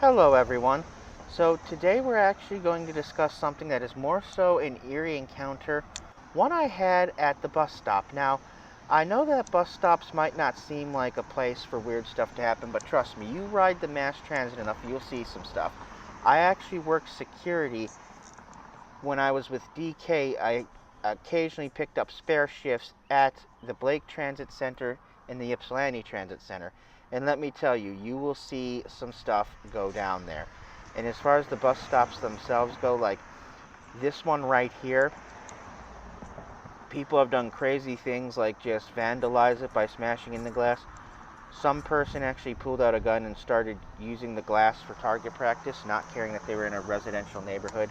Hello everyone. So today we're actually going to discuss something that is more so an eerie encounter, one I had at the bus stop. Now, I know that bus stops might not seem like a place for weird stuff to happen, but trust me, you ride the mass transit enough, you'll see some stuff. I actually worked security when I was with DK. I occasionally picked up spare shifts at the Blake Transit Center and the Ypsilanti Transit Center. And let me tell you, you will see some stuff go down there. And as far as the bus stops themselves go, like this one right here, people have done crazy things like just vandalize it by smashing in the glass. Some person actually pulled out a gun and started using the glass for target practice, not caring that they were in a residential neighborhood.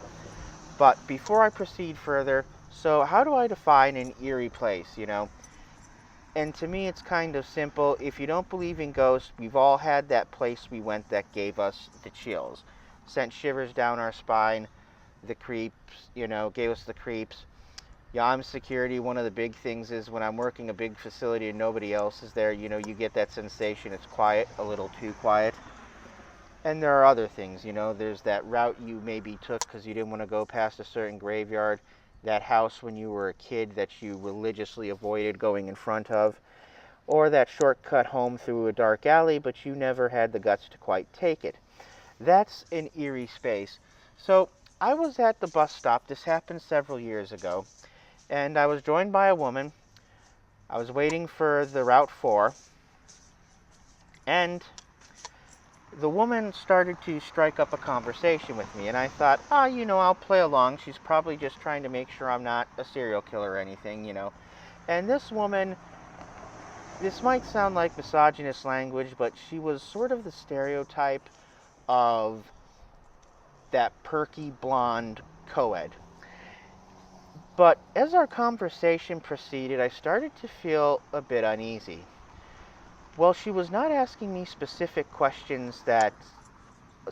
But before I proceed further, so how do I define an eerie place? And to me, it's kind of simple. If you don't believe in ghosts, we've all had that place we went that gave us the chills, sent shivers down our spine, the creeps, gave us the creeps. Yeah, I'm security. One of the big things is when I'm working a big facility and nobody else is there, you get that sensation it's quiet, a little too quiet. And there are other things, there's that route you maybe took because you didn't want to go past a certain graveyard, that house when you were a kid that you religiously avoided going in front of, or that shortcut home through a dark alley but you never had the guts to quite take it. That's an eerie space. So I was at the bus stop, this happened several years ago, and I was joined by a woman. I was waiting for the Route 4, and the woman started to strike up a conversation with me, and I thought, I'll play along. She's probably just trying to make sure I'm not a serial killer or anything. And this woman, this might sound like misogynist language, but she was sort of the stereotype of that perky blonde co-ed. But as our conversation proceeded, I started to feel a bit uneasy. Well, she was not asking me specific questions that,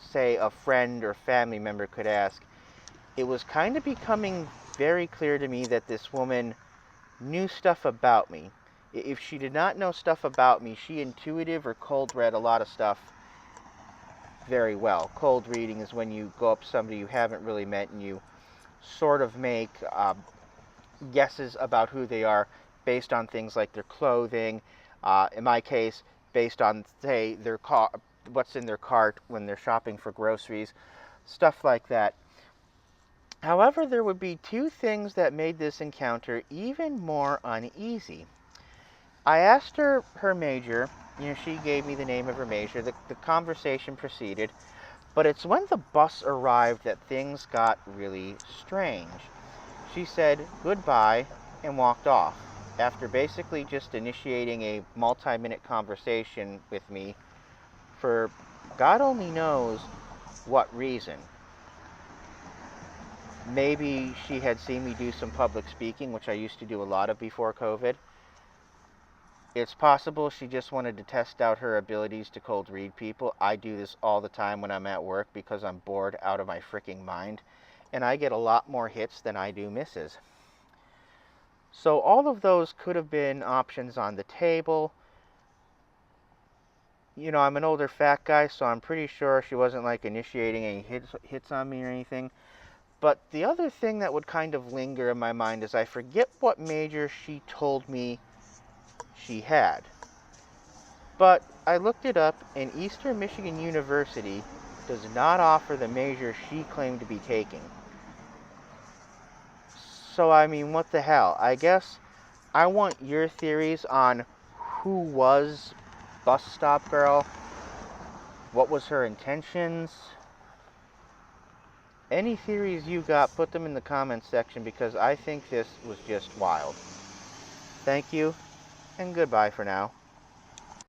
say, a friend or family member could ask. It was kind of becoming very clear to me that this woman knew stuff about me. If she did not know stuff about me, she intuitive or cold read a lot of stuff very well. Cold reading is when you go up to somebody you haven't really met and you sort of make guesses about who they are based on things like their clothing. In my case, based on, say, their car, what's in their cart when they're shopping for groceries, stuff like that. However, there would be two things that made this encounter even more uneasy. I asked her major. She gave me the name of her major. The conversation proceeded, but it's when the bus arrived that things got really strange. She said goodbye and walked off, after basically just initiating a multi-minute conversation with me for God only knows what reason. Maybe she had seen me do some public speaking, which I used to do a lot of before COVID. It's possible she just wanted to test out her abilities to cold read people. I do this all the time when I'm at work because I'm bored out of my freaking mind, and I get a lot more hits than I do misses. So all of those could have been options on the table. I'm an older fat guy, so I'm pretty sure she wasn't like initiating any hits on me or anything. But the other thing that would kind of linger in my mind is I forget what major she told me she had. But I looked it up, and Eastern Michigan University does not offer the major she claimed to be taking. So, what the hell? I guess I want your theories on who was Bus Stop Girl, what was her intentions. Any theories you got, put them in the comments section because I think this was just wild. Thank you, and goodbye for now.